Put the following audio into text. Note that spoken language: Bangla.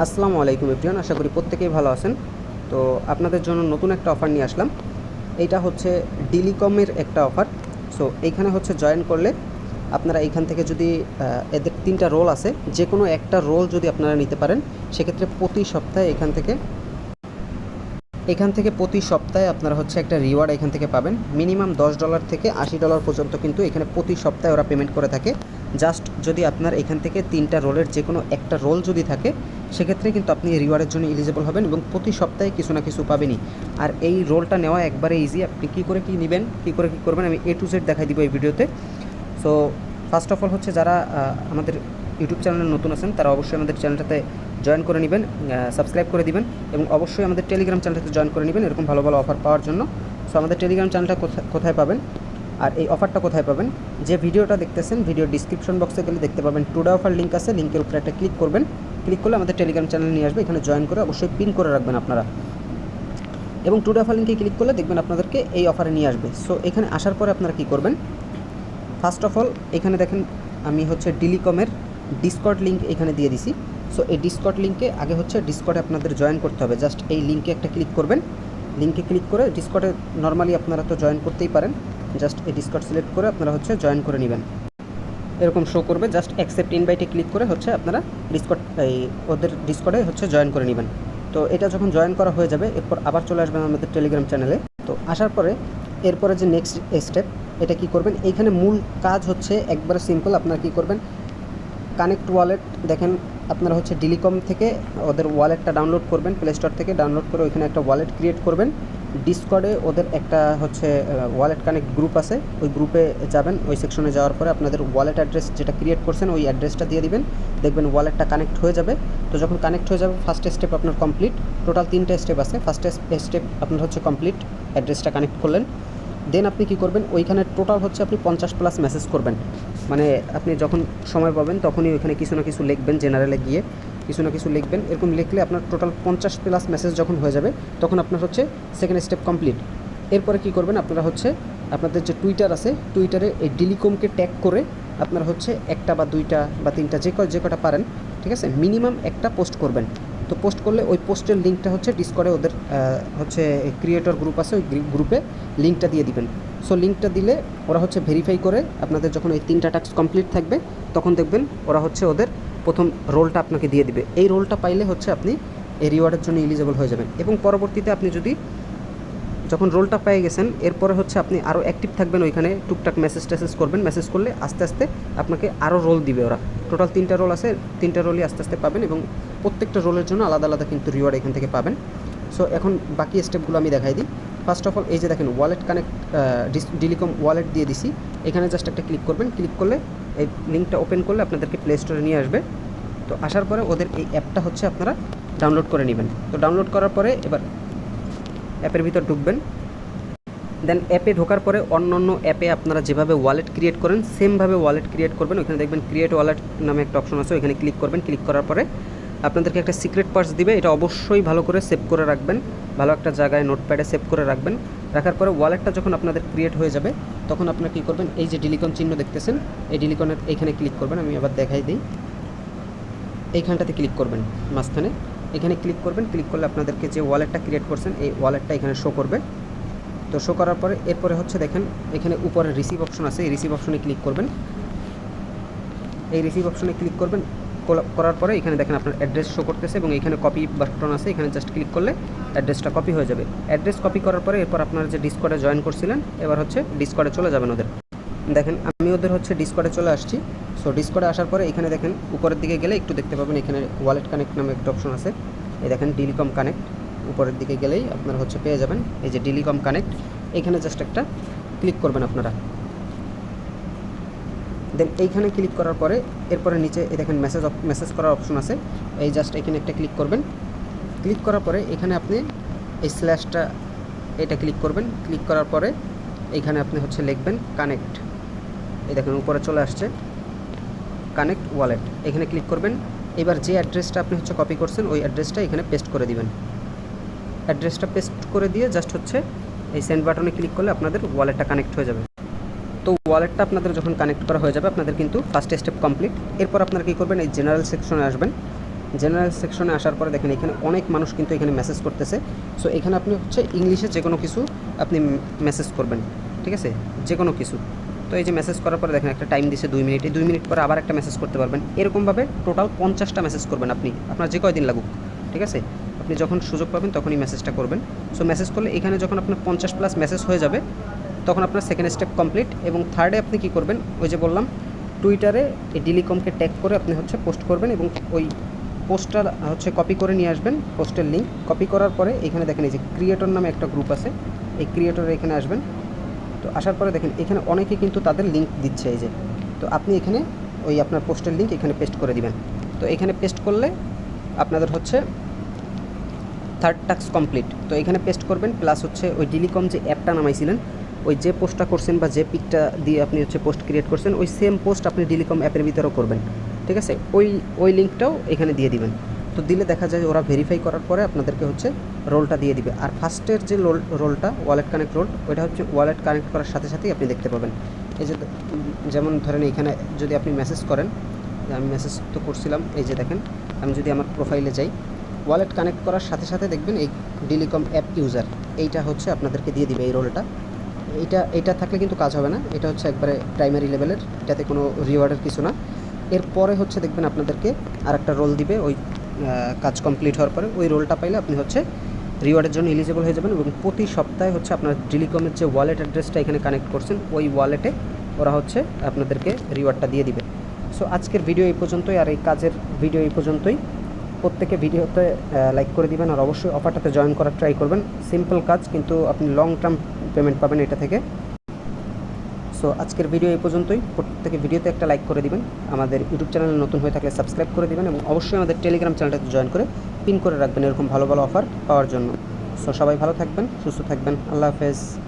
আসসালামু আলাইকুম এভরিওয়ান, আশা করি প্রত্যেকেই ভালো আছেন। তো আপনাদের জন্য নতুন একটা অফার নিয়ে আসলাম। এইটা হচ্ছে ডিলিকমের একটা অফার। সো এইখানে হচ্ছে জয়েন করলে আপনারা এইখান থেকে যদি এদের 3টা রোল আছে, যে কোনো একটা রোল যদি আপনারা নিতে পারেন, সেক্ষেত্রে প্রতি সপ্তাহে এখান থেকে প্রতি সপ্তাহে আপনারা হচ্ছে একটা রিওয়ার্ড এখান থেকে পাবেন। মিনিমাম $10 থেকে $80 পর্যন্ত কিন্তু এখানে প্রতি সপ্তাহে ওরা পেমেন্ট করে থাকে। জাস্ট যদি আপনার এখান থেকে 3টা রোলের যে কোনো একটা রোল যদি থাকে, সেক্ষেত্রে কিন্তু আপনি রিওয়ার্ডের জন্য এলিজিবল হবেন এবং প্রতি সপ্তাহে কিছু না কিছু পাবেনই। আর এই রোলটা নেওয়া একবারে ইজি। আপনি কী করে কী নেবেন, কী করে কী করবেন, আমি A to Z দেখাই দিব এই ভিডিওতে। সো ফার্স্ট অফ অল হচ্ছে যারা আমাদের ইউটিউব চ্যানেলে নতুন আছেন, তারা অবশ্যই আমাদের চ্যানেলটাতে জয়েন করে নেবেন, সাবস্ক্রাইব করে দিবেন এবং অবশ্যই আমাদের টেলিগ্রাম চ্যানেলটাতে জয়েন করে নেবেন এরকম ভালো ভালো অফার পাওয়ার জন্য। সো আমাদের টেলিগ্রাম চ্যানেলটা কোথায় পাবেন আর এই অফারটা কোথায় পাবেন, যে ভিডিওটা দেখতেছেন ভিডিও ডিসক্রিপশন বক্সে গেলে দেখতে পাবেন টুডে অফার লিঙ্ক আছে। লিঙ্কের উপরে একটা ক্লিক করবেন, ক্লিক করলে আমাদের টেলিগ্রাম চ্যানেল নিয়ে আসবে। এখানে জয়েন করে অবশ্যই পিন করে রাখবেন আপনারা এবং টুডে অফার লিঙ্কে ক্লিক করলে দেখবেন আপনাদেরকে এই অফারে নিয়ে আসবে। সো এখানে আসার পরে আপনারা কী করবেন, ফার্স্ট অফ অল এখানে দেখেন আমি হচ্ছে ডিলিকমের ডিসকর্ড লিঙ্ক এখানে দিয়ে দিছি। সো এই ডিসকর্ড লিঙ্কে আগে হচ্ছে ডিসকর্ডে আপনাদের জয়েন করতে হবে। জাস্ট এই লিঙ্কে একটা ক্লিক করবেন, লিঙ্কে ক্লিক করে ডিসকর্ডে নর্মালি আপনারা তো জয়েন করতেই পারেন। জাস্ট এই ডিসকর্ড সিলেক্ট করে আপনারা হচ্ছে জয়েন করে নেবেন, এরকম শো করবে। জাস্ট অ্যাকসেপ্ট ইনভাইটে ক্লিক করে হচ্ছে আপনারা ওদের ডিসকর্ডে হচ্ছে জয়েন করে নেবেন। তো এটা যখন জয়েন করা হয়ে যাবে, এরপর আবার চলে আসবেন আমাদের টেলিগ্রাম চ্যানেলে। তো আসার পরে এরপরে যে নেক্সট স্টেপ, এটা কি করবেন, এইখানে মূল কাজ হচ্ছে একবারে সিম্পল। আপনারা কী করবেন, কানেক্ট ওয়ালেট দেখেন আপনারা হচ্ছে ডিলিকম থেকে ওদের ওয়ালেটটা ডাউনলোড করবেন, প্লে স্টোর থেকে ডাউনলোড করে ওইখানে একটা ওয়ালেট ক্রিয়েট করবেন। ডিসকর্ডে ওদের একটা হচ্ছে ওয়ালেট কানেক্ট গ্রুপ আছে, ওই গ্রুপে যাবেন। ওই সেকশনে যাওয়ার পরে আপনাদের ওয়ালেট অ্যাড্রেস যেটা ক্রিয়েট করছেন ওই অ্যাড্রেসটা দিয়ে দিবেন, দেখবেন ওয়ালেটটা কানেক্ট হয়ে যাবে। তো যখন কানেক্ট হয়ে যাবে, ফার্স্ট স্টেপ আপনার কমপ্লিট। টোটাল 3টা স্টেপ আছে। ফার্স্ট স্টেপ আপনার হচ্ছে কমপ্লিট, অ্যাড্রেসটা কানেক্ট করলেন। দেন আপনি কী করবেন, ওইখানে টোটাল হচ্ছে আপনি 50+ মেসেজ করবেন। মানে আপনি যখন সময় পাবেন তখনই ওইখানে কিছু না কিছু লিখবেন, জেনারেলে গিয়ে কিছু না কিছু লিখবেন। এরকম লিখলে আপনার টোটাল 50+ মেসেজ যখন হয়ে যাবে, তখন আপনার হচ্ছে সেকেন্ড স্টেপ কমপ্লিট। এরপরে কী করবেন, আপনারা হচ্ছে আপনাদের যে টুইটার আছে, টুইটারে এই ডিলিকমকে ট্যাগ করে আপনারা হচ্ছে একটা বা 2টা বা 3টা যে কটা পারেন, ঠিক আছে, মিনিমাম একটা পোস্ট করবেন। তো পোস্ট করলে ওই পোস্টের লিঙ্কটা হচ্ছে ডিসকর্ডে ওদের হচ্ছে ক্রিয়েটর গ্রুপ আছে, ওই গ্রুপে লিঙ্কটা দিয়ে দিবেন। সো লিঙ্কটা দিলে ওরা হচ্ছে ভেরিফাই করে আপনাদের যখন এই 3টা টাস্ক কমপ্লিট থাকবে, তখন দেখবেন ওরা হচ্ছে ওদের প্রথম রোলটা আপনাকে দিয়ে দিবে। এই রোলটা পাইলে হচ্ছে আপনি এই রিওয়ার্ডের জন্য এলিজিবল হয়ে যাবেন। এবং পরবর্তীতে আপনি যদি যখন রোলটা পেয়ে গেছেন, এরপরে হচ্ছে আপনি আরও অ্যাক্টিভ থাকবেন, ওইখানে টুকটাক মেসেজ করবেন। মেসেজ করলে আস্তে আস্তে আপনাকে আরও রোল দিবে ওরা। টোটাল 3টা রোল আছে, 3টা রোলই আস্তে আস্তে পাবেন এবং প্রত্যেকটা রোলের জন্য আলাদা আলাদা কিন্তু রিওয়ার্ড এখান থেকে পাবেন। সো এখন বাকি স্টেপগুলো আমি দেখাই দিই। ফার্স্ট অফ অল এই যে দেখেন ওয়ালেট কানেক্ট, ডিলিকম ওয়ালেট দিয়ে দিছি। এখানে জাস্ট একটা ক্লিক করবেন, ক্লিক করলে এই লিঙ্কটা ওপেন করলে আপনাদেরকে প্লে স্টোরে নিয়ে আসবে। তো আসার পরে ওদের এই অ্যাপটা হচ্ছে আপনারা ডাউনলোড করে নেবেন। তো ডাউনলোড করার পরে এবার অ্যাপের ভিতর ঢুকবেন। দেন অ্যাপে ঢোকার পরে অন্য অ্যাপে আপনারা যেভাবে ওয়ালেট ক্রিয়েট করেন সেমভাবে ওয়ালেট ক্রিয়েট করবেন। ওখানে দেখবেন ক্রিয়েট ওয়ালেট নামে একটা অপশন আছে, ওইখানে ক্লিক করবেন। ক্লিক করার পরে আপনাদেরকে একটা সিক্রেট পার্স দিবে, এটা অবশ্যই ভালো করে সেভ করে রাখবেন, ভালো একটা জায়গায় নোটপ্যাডে সেভ করে রাখবেন। রাখার পরে ওয়ালেটটা যখন আপনাদের ক্রিয়েট হয়ে যাবে, তখন আপনারা কী করবেন, এই যে ডিলিকন চিহ্ন দেখতেছেন, এই ডিলিকনের এইখানে ক্লিক করবেন। আমি আবার দেখাই দিই, এইখানটাতে ক্লিক করবেন মাঝখানে, এখানে ক্লিক করবেন। ক্লিক করলে আপনাদেরকে যে ওয়ালেটটা ক্রিয়েট করছেন এই ওয়ালেটটা এখানে শো করবে। তো শো করার পরে এরপরে হচ্ছে দেখেন এখানে উপরে রিসিভ অপশন আছে, এই রিসিভ অপশনে ক্লিক করবেন। এই রিসিভ অপশনে ক্লিক করবেন, করার পরে এখানে দেখেন আপনার অ্যাড্রেস শো করতেছে এবং এখানে কপি বাটন আছে, এখানে জাস্ট ক্লিক করলে অ্যাড্রেসটা কপি হয়ে যাবে। অ্যাড্রেস কপি করার পরে এরপর আপনারা যে ডিসকর্ডে জয়েন করছিলেন, এবার হচ্ছে ডিসকর্ডে চলে যাবেন ওদের। দেখেন আমি ওদের হচ্ছে ডিসকর্ডে চলে আসছি। সো ডিসকর্ডে আসার পরে এখানে দেখেন উপরের দিকে গেলে একটু দেখতে পাবেন এখানে ওয়ালেট কানেক্ট নামে একটা অপশন আছে, এই দেখেন ডিলিকম কানেক্ট। উপরের দিকে গেলেই আপনারা হচ্ছে পেয়ে যাবেন এই যে ডিলিকম কানেক্ট, এখানে জাস্ট একটা ক্লিক করবেন আপনারা। দেন এইখানে ক্লিক করার পরে এরপরে নিচে এই দেখেন মেসেজ করার অপশন আছে, এই জাস্ট এখানে একটা ক্লিক করবেন। ক্লিক করার পরে এখানে আপনি এই স্ল্যাশটা এটা ক্লিক করবেন। ক্লিক করার পরে এইখানে আপনি হচ্ছে লিখবেন কানেক্ট, এই দেখেন উপরে চলে আসছে কানেক্ট ওয়ালেট, এখানে ক্লিক করবেন। এবার যে অ্যাড্রেসটা আপনি হচ্ছে কপি করছেন ওই অ্যাড্রেসটা এখানে পেস্ট করে দিবেন। অ্যাড্রেসটা পেস্ট করে দিয়ে জাস্ট হচ্ছে এই সেন্ড বাটনে ক্লিক করলে আপনাদের ওয়ালেটটা কানেক্ট হয়ে যাবে। তো ওয়ালেটটা আপনাদের যখন কানেক্ট করা হয়ে যাবে, আপনাদের কিন্তু ফার্স্ট স্টেপ কমপ্লিট। এরপর আপনারা কী করবেন, এই জেনারেল সেকশনে আসবেন। জেনারেল সেকশনে আসার পরে দেখেন এখানে অনেক মানুষ কিন্তু এখানে মেসেজ করতেছে। সো এখানে আপনি হচ্ছে ইংলিশে যে কোনো কিছু আপনি মেসেজ করবেন, ঠিক আছে, যে কোনো কিছু। তো এই যে মেসেজ করার পরে দেখেন একটা টাইম দিছে 2 মিনিট, এই 2 মিনিট পরে আবার একটা মেসেজ করতে পারবেন। এরকমভাবে টোটাল 50টা মেসেজ করবেন আপনি, আপনার যে কয়দিন লাগুক, ঠিক আছে। আপনি যখন সুযোগ পাবেন তখনই মেসেজটা করবেন। সো মেসেজ করলে এখানে যখন আপনার 50+ মেসেজ হয়ে যাবে তখন আপনার সেকেন্ড স্টেপ কমপ্লিট। এবং থার্ডে আপনি কী করবেন, ওই যে বললাম টুইটারে এই ডিলিকমকে ট্যাগ করে আপনি হচ্ছে পোস্ট করবেন এবং ওই পোস্টটা হচ্ছে কপি করে নিয়ে আসবেন, পোস্টের লিঙ্ক কপি করার পরে এখানে দেখেন এই যে ক্রিয়েটর নামে একটা গ্রুপ আছে, এই ক্রিয়েটরে এখানে আসবেন। তো আসার পরে দেখেন এখানে অনেকে কিন্তু তাদের লিঙ্ক দিচ্ছে, এই যে। তো আপনি এখানে ওই আপনার পোস্টের লিঙ্ক এখানে পেস্ট করে দিবেন। তো এখানে পেস্ট করলে আপনাদের হচ্ছে থার্ড টাস্ক কমপ্লিট। তো এখানে পেস্ট করবেন, প্লাস হচ্ছে ওই ডিলিকম যে অ্যাপটা নামাইছিলেন, ওই যে পোস্টটা করছেন বা যে পিকটা দিয়ে আপনি হচ্ছে পোস্ট ক্রিয়েট করছেন, ওই সেম পোস্ট আপনি ডিলিকম অ্যাপের ভিতরেও করবেন, ঠিক আছে। ওই লিঙ্কটাও এখানে দিয়ে দিবেন। তো দিলে দেখা যায় ওরা ভেরিফাই করার পরে আপনাদেরকে হচ্ছে রোলটা দিয়ে দিবে। আর ফার্স্টের যে রোলটা ওয়ালেট কানেক্ট রোল, ওইটা হচ্ছে ওয়ালেট কানেক্ট করার সাথে সাথেই আপনি দেখতে পাবেন। এই যে যেমন ধরেন এখানে যদি আপনি মেসেজ করেন, আমি মেসেজ তো করছিলাম, এই যে দেখেন আমি যদি আমার প্রোফাইলে যাই, ওয়ালেট কানেক্ট করার সাথে সাথে দেখবেন এই ডিলিকম অ্যাপ ইউজার এইটা হচ্ছে আপনাদেরকে দিয়ে দিবে এই রোলটা। এইটা থাকলে কিন্তু কাজ হবে না, এটা হচ্ছে একবারে প্রাইমারি লেভেলের, এটাতে কোনো রিওয়ার্ডের কিছু না। এরপরে হচ্ছে দেখবেন আপনাদেরকে আরেকটা রোল দিবে, ওই কাজ কমপ্লিট হওয়ার পরে ওই রোলটা পাইলে আপনি হচ্ছে রিওয়ার্ডের জন্য এলিজিবল হয়ে যাবেন। এবং প্রতি সপ্তাহে হচ্ছে আপনার ডিলিকমের যে ওয়ালেট অ্যাড্রেসটা এখানে কানেক্ট করছেন, ওই ওয়ালেটে ওরা হচ্ছে আপনাদেরকে রিওয়ার্ডটা দিয়ে দিবে। সো আজকের ভিডিও এই পর্যন্তই, আর এই কাজের ভিডিও এই পর্যন্তই। প্রত্যেকে ভিডিওতে লাইক করে দিবেন, আর অবশ্যই অফারটাতে জয়েন করার ট্রাই করবেন। সিম্পল কাজ, কিন্তু আপনি লং টার্ম পেমেন্ট পাবেন এটা থেকে। সো আজকের ভিডিও এই পর্যন্তই। প্রত্যেকে ভিডিওতে একটা লাইক করে দিবেন, আমাদের ইউটিউব চ্যানেলে নতুন হয়ে থাকলে সাবস্ক্রাইব করে দিবেন, এবং অবশ্যই আমাদের টেলিগ্রাম চ্যানেলটাতে জয়েন করে পিন করে রাখবেন এরকম ভালো ভালো অফার পাওয়ার জন্য। সো সবাই ভালো থাকবেন, সুস্থ থাকবেন, আল্লাহ হাফেজ।